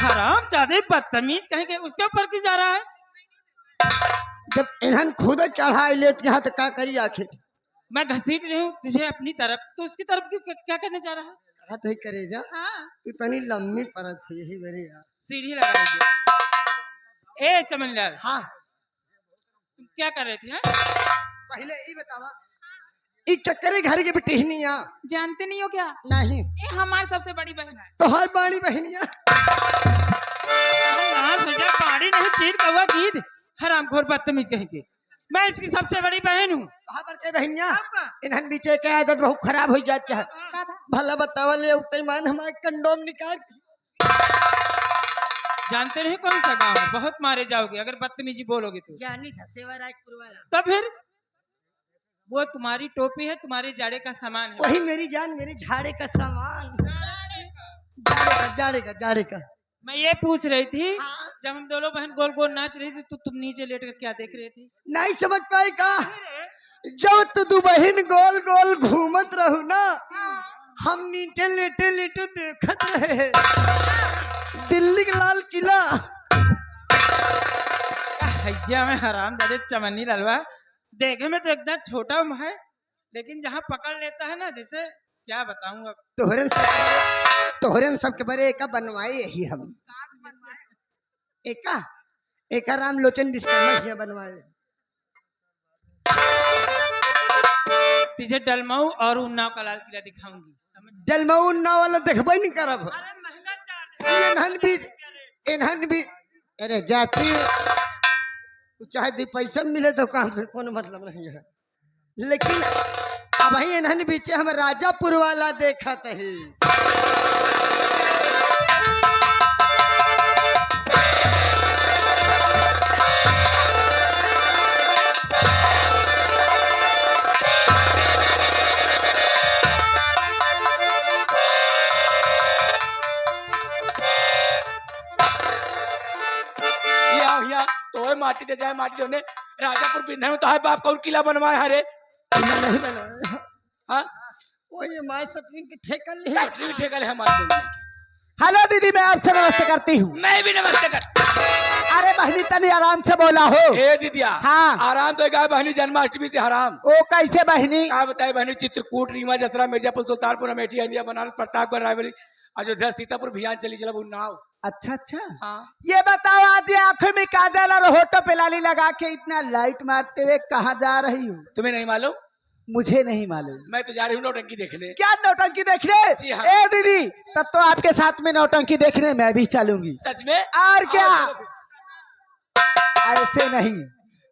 हराम ज्यादा बदतमीज कहेंगे, उसके ऊपर क्यों जा रहा है? जब इन्हन खुद चढ़ाई लेते हैं तो क्या करी आखिर? मैं घसीट रही हूँ तुझे अपनी तरफ, तो उसकी तरफ क्यों, क्या करने जा रहा है? हाथ ही करे जा। हाँ, तू तनी लम्बी परत है यही मेरे यार। सीढ़ी लगाएंगे। ए चमनलाल, हाँ तुम क्या कर रहे थे? हैं? पहले ये बतावा, ई चक्करे घर के बिटिहनिया जानते नहीं हो क्या? नहीं ये हमारी सबसे बड़ी बहन है। तो हर बाणी बहनिया सजा पाड़ी नहीं, चीर कौवा गीद, हरामखोर बदतमीज कहेंगे। मैं इसकी सबसे बड़ी बहन हूँ। कहाँ बढ़ते बहनिया? इन्हन बीचे के आदत बहुत खराब हो जाती है। भला बतावा ले उतई मान हमारे कंडोम निकाल। जानते नहीं कौन सा गाँव है, बहुत मारे जाओगे अगर बदतमीजी बोलोगे तो। जानी था सेवा राजपुर वाला। तो फिर वो तुम्हारी टोपी है, तुम्हारे जाड़े का सामान है। वही मेरी जान, मेरे झाड़े का सामान। जाड़े का मैं ये पूछ रही थी, हाँ? जब हम दोनों बहन गोल गोल नाच रही थी तो तुम नीचे लेट कर क्या देख रहे थे? नहीं समझ पाए का? जब तो दो बहन गोल गोल घूमत रहू ना, हम नीचे लेटे लेटे देखत रहे दिल्ली का लाल किला। हैया में हराम जादे चमन्नी ललवा, देखे में तो एकदम छोटा है, लेकिन जहाँ पकड़ लेता है ना, जैसे क्या बताऊं अब। तोहरन सबके बड़े एका बनवाए यही हम एका राम लोचन विश्वकर्मा बनवाए। तुझे डलमऊ और उन्नाव का लाल किला दिखाऊंगी, समझ? डलमऊ उन्नाव वाला देखबे नहीं करब। अरे महंगा चार्ज है। इन्हन भी अरे जाती चाहे दी पैसा मिले तो काम से कोनो मतलब नहीं है, लेकिन अब ही इन्हन बीचे हम राजापुर वाला देखत है। तो माटी दे जाए, माटी देने राजापुर बिंधा में तो है बाप कौन किला बनवाया है रे? नहीं बनवाया। हाँ वही माय सटनी के ठेकल ले सटनी ठेकल है हमारे दिन। हेलो दीदी, मैं आपसे नमस्ते करती हूँ। मैं भी नमस्ते कर। अरे बहनी तनी आराम से बोला हो। ए दीदिया, हाँ आराम तो गाय बहनी जन्माष्टमी से हराम। ओ कैसे बहनी? क्या बताए बहनी, चित्रकूट, रीवा, जसरा, मिर्जापुर, सुल्तानपुर, अमेठी, इंडिया, बनारस, प्रतापगढ़, रायबरेली, अयोध्या, सीतापुर, भियान चली चला उन्नाव। अच्छा अच्छा, हाँ ये बताओ आज ये आंखों में काजल और होठों पे लाली लगा के इतना लाइट मारते हुए कहाँ जा रही हूँ? तुम्हें नहीं मालूम? मुझे नहीं मालूम। मैं तो जा रही हूँ नौटंकी देखने। क्या नौटंकी देखने? जी हाँ। ए दीदी, तब तो आपके साथ में नौटंकी देखने मैं भी चलूंगी। सच में? और क्या? ऐसे नहीं,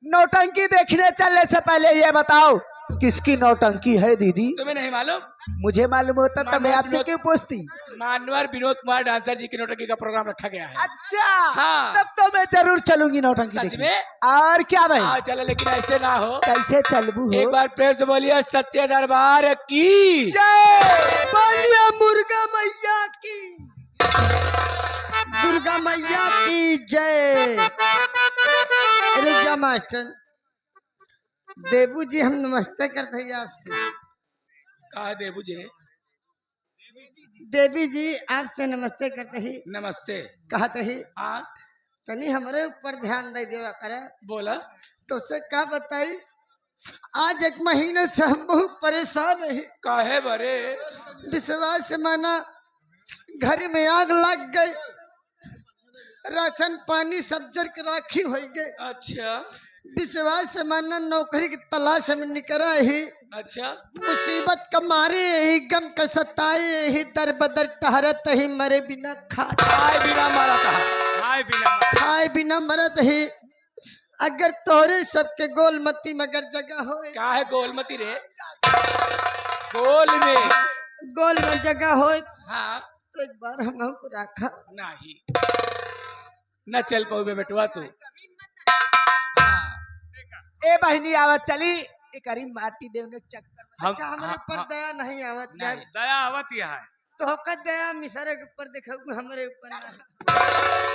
नौटंकी देखने चलने से पहले ये बताओ किसकी नौटंकी है दीदी? तुम्हें नहीं मालूम? मुझे मालूम होता तो मैं आपसे क्यों पूछती? मानवर विनोद कुमार डांसर जी की नौटंकी का प्रोग्राम रखा गया है। अच्छा हाँ। तब तो मैं जरूर चलूंगी नौटंकी सच देखने। में? और क्या भाई? हाँ चलो, लेकिन ऐसे ना हो। कैसे चलबू हो? एक बार प्रेम से बोलिए सच्चे दरबार की जय। बोलिए मुर्गा मैया की, दुर्गा मैया की जय। अरे क्या मास्टर देबू जी, हम नमस्ते करते हैं आपसे। कहा देबू जी ने? देवी जी आपसे नमस्ते करते ही। नमस्ते। कहते ही हाँ तनी हमारे ऊपर ध्यान दे देवा करे। बोला। तो से क्या बताई, आज एक महीने से हम बहुत परेशान है। काहे बरे? विश्वास से माना घर में आग लग गई, राशन पानी सब जर के राखी हो गए। अच्छा विश्वास से माना नौकरी की तलाश में निकल ही। अच्छा। मुसीबत का मारे ही, गम का सताए ही, दर बदर टहरत ही, मरे बिना खाए बिना मरा था, खाए बिना मरत ही। अगर तोरे सबके गोलमती मगर जगह हो, क्या है गोलमती रे? गोल में जगह हो हाँ तो एक बार हम को रखा नहीं न चल पाऊ बे बेटुआ तू। ए बहनी आवत चली एक अरी माटी देवने चक्कर में। अच्छा हमारे ऊपर दया नहीं आवत यार। दया आवत ही है तो होकर दया मिसरे के ऊपर देखो, हमारे ऊपर ना।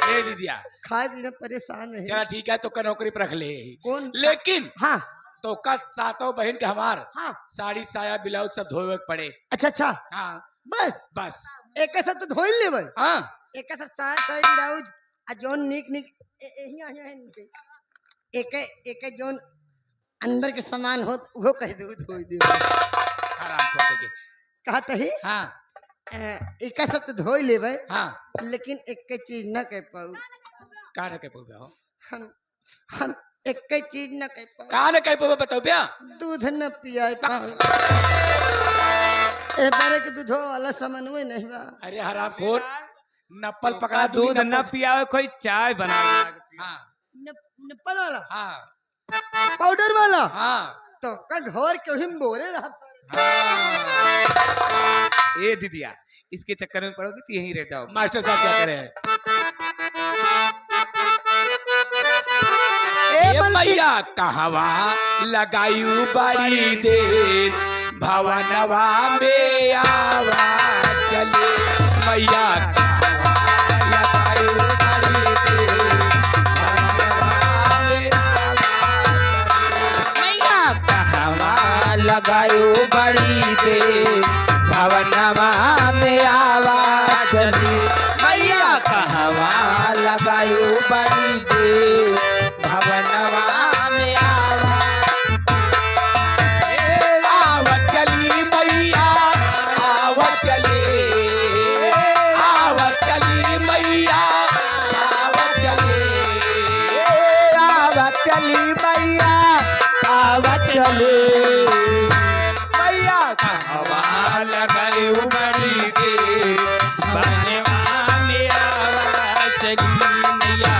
ए दीदिया, खाए बिना परेशान है। चला ठीक है, तो का नौकरी पर रख ले। कौन? लेकिन हाँ तो का सातों बहन के हमार हाँ। साड़ी साया ब्लाउज सब धोए के पड़े। अच्छा अच्छा हाँ बस बस। एक ऐसा तो धोई ले भाई। हाँ एक सब चाय ब्लाउज आ जोन निक यही आ जाए एक जोन अंदर के सामान हो वो कह दो धो दे आराम खोटे के कहत ही हाँ एक सब तो धोई लेबे हाँ लेकिन एक चीज न कह पाऊ का न कह पाओ हो हम एक चीज न कह पाऊ का न कह पाओ बताओ बे दूध न पिया पाऊ ए बारे के दूधो वाला सामान हुए नहीं बा अरे हराम खोर नप्पल पकड़ा दूध न पियावे कोई चाय बना हाँ नप्पल वाला हाँ पाउडर वाला हाँ तो का घर के ही बोरे रहा ए दीदिया इसके चक्कर में पड़ोगे तो यहीं रह जाओ। मास्टर साहब क्या करे हैं ए मैया कहवा लगायू बड़ी देर भवनवा में आवा चले मैया कहवा लगायू बड़ी देर भवनवा में मैया कहवा लगायो बड़ी दे भवनमा में आवाज चली मैया कहवा लगायो बड़ी दे भवनमा में आवत चली मैया आवत चली मैया आवत चली मैया आवाज चले मैया कहवा लगायो बड़ी दे भवनमा में आवाज चली मैया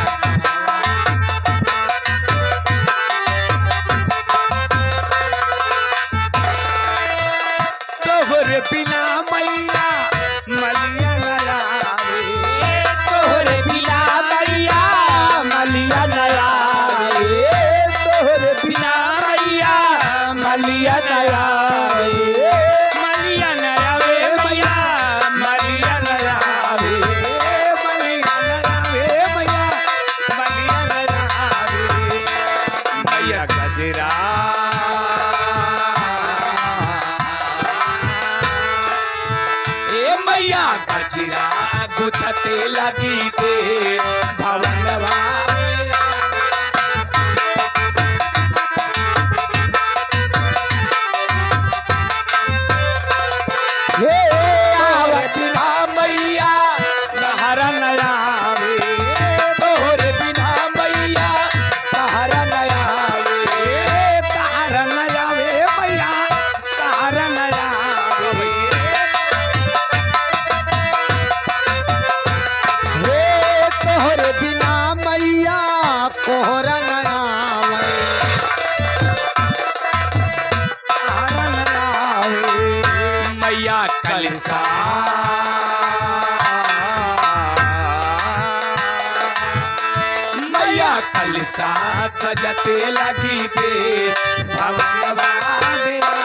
तोहरे बिना मैया मलिया लावे तोहरे बिना मैया मलिया नया तोहरे बिना मैया मलिया नया मलिया नया वे मैया मलिया लावे मलिया लावे मैया मलिया लावे मैया गजरा ए मैया गजरा गुछते लगी दे भवनवा हे तोहरे बिना मैया नहरा नयावे तोहरे बिना मैया नहरा नयावे नहरा नयावे मैया नहरा नयावे हे तोहरे बिना मैया कोहरा नयावे नहरा नयावे मैया कलसा मैया कलसा सजते लगी दे भवनवा देवा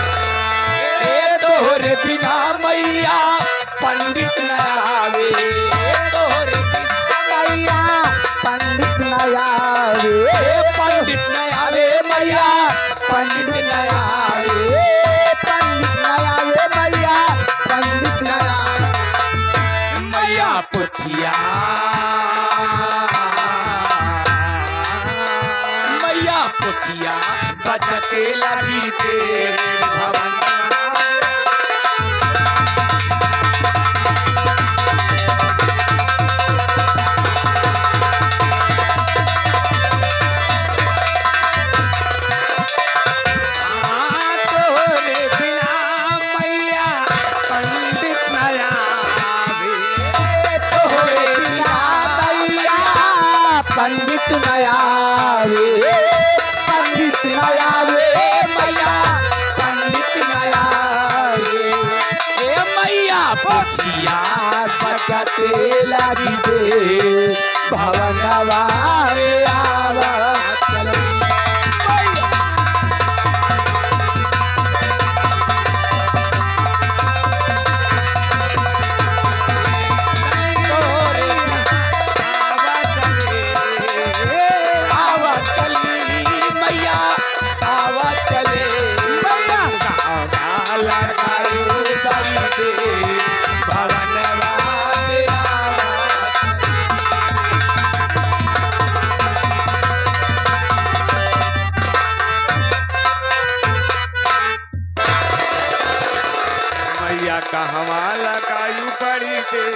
ए तोहरे बिना मैया पंडित न आवे तोहरे बिना मैया पंडित नया पंडित न आवे मैया पंडित न आवे पंडित नया वे मैया पंडित नया मैया पुथिया मैया पुथिया बचते लगी दे भवन तोहरे बिना मैया पंडित न आवे तोहरे बिना मैया पंडित नया वे पंडित नया वे मैया पंडित न आवे ए मैया पुथिया बचते लगी दे भवनवा रे आवा चली तोहरे हमारा कायु पड़ी थे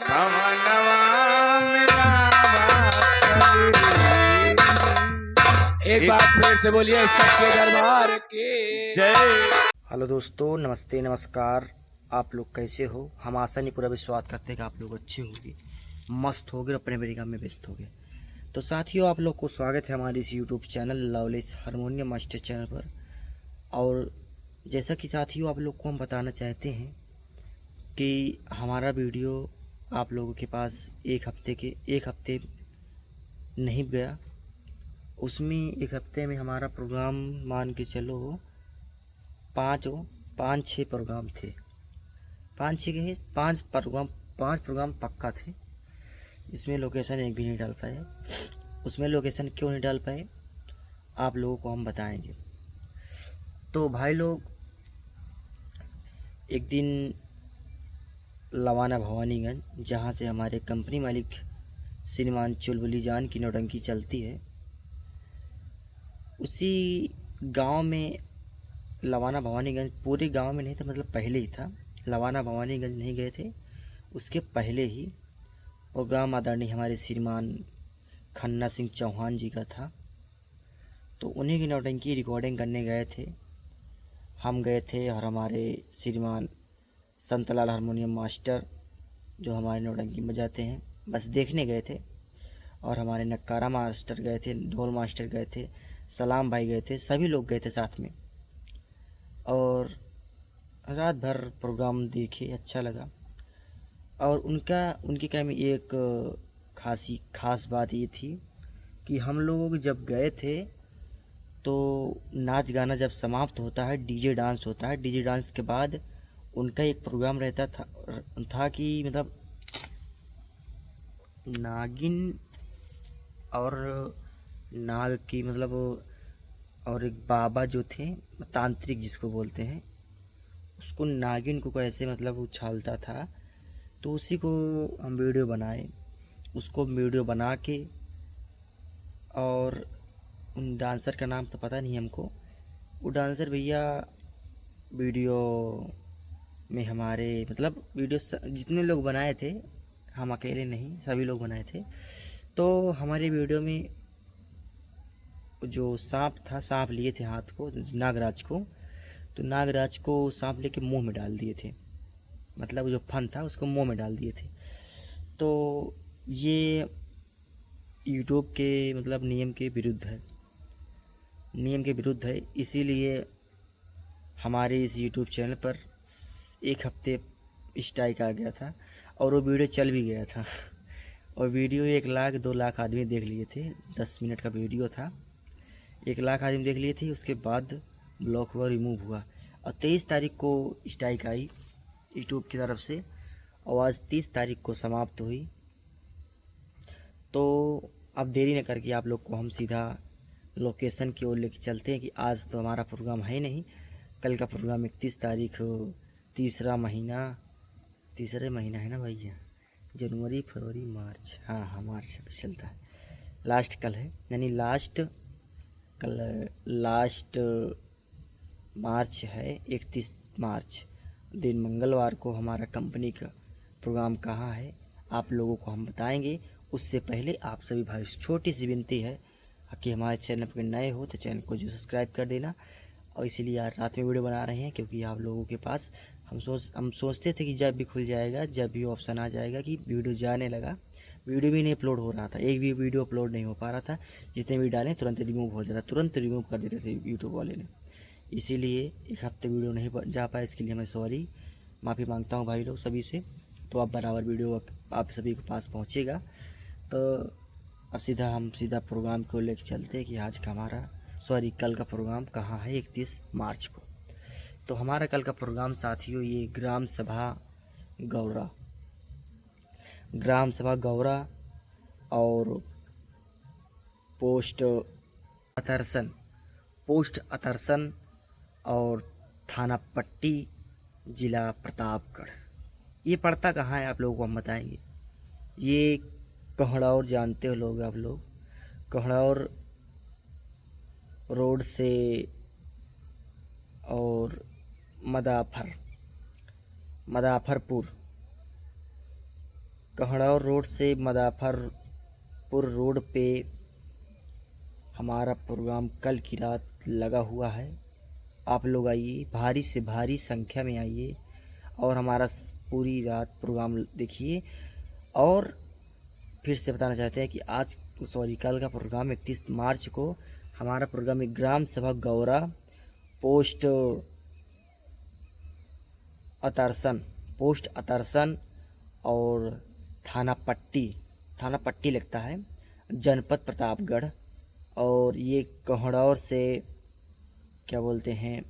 भवनवा में रामा चले। एक बार फिर से बोलिए सच्चे दरबार के जय। हेलो दोस्तों, नमस्ते नमस्कार। आप लोग कैसे हो? हम आशा नहीं पूरा विश्वास करते हैं कि आप लोग अच्छे होंगे, मस्त होंगे, अपने मेरे काम में व्यस्त होंगे। तो साथियों, आप लोग को स्वागत है हमारे इस YouTube channel loveless harmonium master channel पर। और जैसा कि साथियों आप लोग को हम बताना चाहते हैं कि हमारा वीडियो आप लोगों के पास एक हफ्ते नहीं गया। उसमें एक हफ्ते में हमारा प्रोग्राम मान के चलो 5-6 प्रोग्राम थे। 5 प्रोग्राम पक्का थे। इसमें लोकेशन एक भी नहीं डाल पाए। उसमें लोकेशन क्यों नहीं डाल पाए आप लोगों को हम बताएंगे। तो भाई लोग, एक दिन लवाना भवानीगंज, जहाँ से हमारे कंपनी मालिक श्रीमान चुलबुली जान की नौटंकी चलती है, उसी गांव में लवाना भवानीगंज, पूरे गांव में नहीं था, मतलब पहले ही था। लवाना भवानीगंज नहीं गए थे, उसके पहले ही प्रोग्राम आदरणीय हमारे श्रीमान खन्ना सिंह चौहान जी का था। तो उन्हीं की नौटंकी रिकॉर्डिंग करने गए थे। हम गए थे और हमारे श्रीमान संतलाल हारमोनियम मास्टर जो हमारे नौटंकी बजाते हैं, बस देखने गए थे। और हमारे नक्कारा मास्टर गए थे, ढोल मास्टर गए थे, सलाम भाई गए थे, सभी लोग गए थे साथ में। और रात भर प्रोग्राम देखे, अच्छा लगा। और उनके क्या में एक खास बात ये थी कि हम लोग जब गए थे तो नाच गाना जब समाप्त होता है, डीजे डांस होता है। डीजे डांस के बाद उनका एक प्रोग्राम रहता था कि मतलब नागिन और नाग की, मतलब और एक बाबा जो थे, तांत्रिक जिसको बोलते हैं, उसको नागिन को कैसे मतलब उछालता था। तो उसी को हम वीडियो बनाए। उसको वीडियो बना के, और उन डांसर का नाम तो पता नहीं हमको। वो डांसर भैया वीडियो में हमारे, मतलब वीडियो जितने लोग बनाए थे, हम अकेले नहीं, सभी लोग बनाए थे। तो हमारे वीडियो में जो सांप था, सांप लिए थे हाथ को, नागराज को। तो नागराज को सांप लेके मुंह में डाल दिए थे, मतलब जो फन था उसको मुंह में डाल दिए थे। तो ये यूट्यूब के मतलब नियम के विरुद्ध है। इसीलिए हमारे इस यूट्यूब चैनल पर एक हफ्ते स्ट्राइक आ गया था और वो वीडियो चल भी गया था। और वीडियो 1 लाख 2 लाख आदमी देख लिए थे। 10 मिनट का वीडियो था, 1 लाख आदमी देख लिए थे। उसके बाद ब्लॉक हुआ, रिमूव हुआ। और 23 तारीख को स्ट्राइक आई यूट्यूब की तरफ से, और आज 30 तारीख को समाप्त हुई। तो अब देरी न करके आप लोग को हम सीधा लोकेशन की ओर लेके चलते हैं कि आज तो हमारा प्रोग्राम है नहीं। कल का प्रोग्राम 31 तारीख, तीसरा महीना है ना भैया, जनवरी फरवरी मार्च, हाँ मार्च में चलता है। लास्ट कल है, यानी लास्ट मार्च है, 31 मार्च दिन मंगलवार को हमारा कंपनी का प्रोग्राम कहाँ है आप लोगों को हम बताएंगे। उससे पहले आप सभी भाई छोटी सी विनती है कि हमारे चैनल पर नए हो तो चैनल को जो सब्सक्राइब कर देना। और इसीलिए आज रात में वीडियो बना रहे हैं, क्योंकि आप लोगों के पास हम सोचते थे कि जब भी खुल जाएगा, जब भी ऑप्शन आ जाएगा कि वीडियो जाने लगा, वीडियो भी नहीं अपलोड हो रहा था, एक भी वीडियो अपलोड नहीं हो पा रहा था। जितने भी डालें तुरंत रिमूव हो जाता, तुरंत रिमूव कर देते थे यूट्यूब वाले ने। इसीलिए एक हफ्ते वीडियो नहीं जा पाया, इसके लिए मैं सॉरी, माफ़ी मांगता हूँ भाई लोग सभी से। तो अब बराबर वीडियो आप सभी के पास पहुँचेगा। तो अब हम सीधा प्रोग्राम को लेकर चलते हैं कि आज का कल का प्रोग्राम कहाँ है 31 मार्च को। तो हमारा कल का प्रोग्राम साथियों, ये ग्राम सभा गौरा और पोस्ट अतरसन और थाना पट्टी, जिला प्रतापगढ़। ये पड़ता कहाँ है आप लोगों को हम बताएंगे। ये कहड़ौर, जानते हो लोग आप लोग, कहड़ौर रोड से और मदाफर, मदाफरपुर, कहड़ौर रोड से मदाफरपुर रोड पे हमारा प्रोग्राम कल की रात लगा हुआ है। आप लोग आइए, भारी से भारी संख्या में आइए और हमारा पूरी रात प्रोग्राम देखिए। और फिर से बताना चाहते हैं कि कल का प्रोग्राम 31 मार्च को हमारा प्रोग्राम है ग्राम सभा गौरा, पोस्ट अतरसन और थाना पट्टी लगता है, जनपद प्रतापगढ़। और ये कहड़ौर से क्या बोलते हैं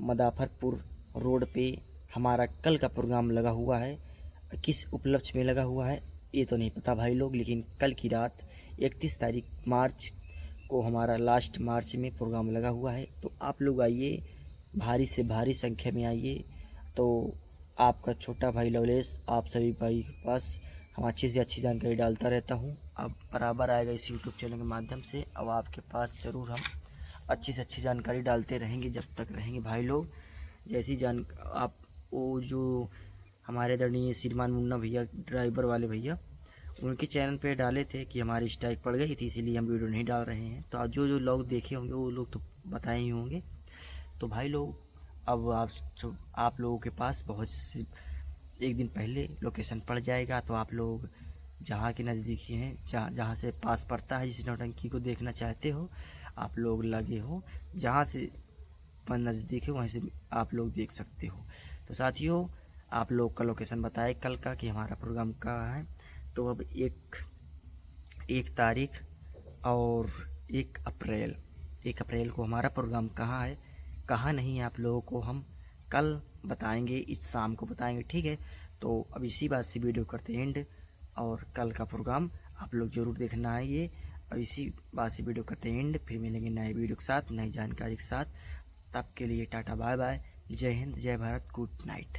मदाफरपुर रोड पे हमारा कल का प्रोग्राम लगा हुआ है। किस उपलक्ष्य में लगा हुआ है ये तो नहीं पता भाई लोग, लेकिन कल की रात 31 तारीख मार्च को हमारा लास्ट मार्च में प्रोग्राम लगा हुआ है। तो आप लोग आइए, भारी से भारी संख्या में आइए। तो आपका छोटा भाई लवलेश आप सभी भाई के पास हम अच्छी से अच्छी जानकारी डालता रहता हूँ। अब बराबर आएगा इस यूट्यूब चैनल के माध्यम से। अब आपके पास ज़रूर हम अच्छी से अच्छी जानकारी डालते रहेंगे जब तक रहेंगे भाई लोग। जैसी आप वो जो हमारे आदरणीय श्रीमान मुन्ना भैया, ड्राइवर वाले भैया, उनके चैनल पे डाले थे कि हमारी स्ट्राइक पड़ गई थी, इसीलिए हम वीडियो नहीं डाल रहे हैं। तो जो लोग देखे होंगे वो लोग तो बताए ही होंगे। तो भाई लोग अब आप लोगों के पास बहुत एक दिन पहले लोकेशन पड़ जाएगा। तो आप लोग जहाँ के नज़दीकी हैं, जहाँ से पास पड़ता है, जिस नौटंकी को देखना चाहते हो आप लोग लगे हो, जहाँ से नज़दीक है वहीं से आप लोग देख सकते हो। तो साथियों आप लोग का लोकेशन बताए कल का कि हमारा प्रोग्राम कहाँ है। तो अब 1 तारीख और 1 अप्रैल को हमारा प्रोग्राम कहाँ है कहाँ नहीं है, आप लोगों को हम कल बताएंगे, इस शाम को बताएंगे, ठीक है। तो अब इसी बात से वीडियो करते हैं एंड, और कल का प्रोग्राम आप लोग ज़रूर देखना आइए। और इसी बात से वीडियो करते हैं एंड, फिर मिलेंगे नए वीडियो के साथ, नई जानकारी के साथ। तब के लिए टाटा बाय बाय, जय हिंद, जय भारत, गुड नाइट।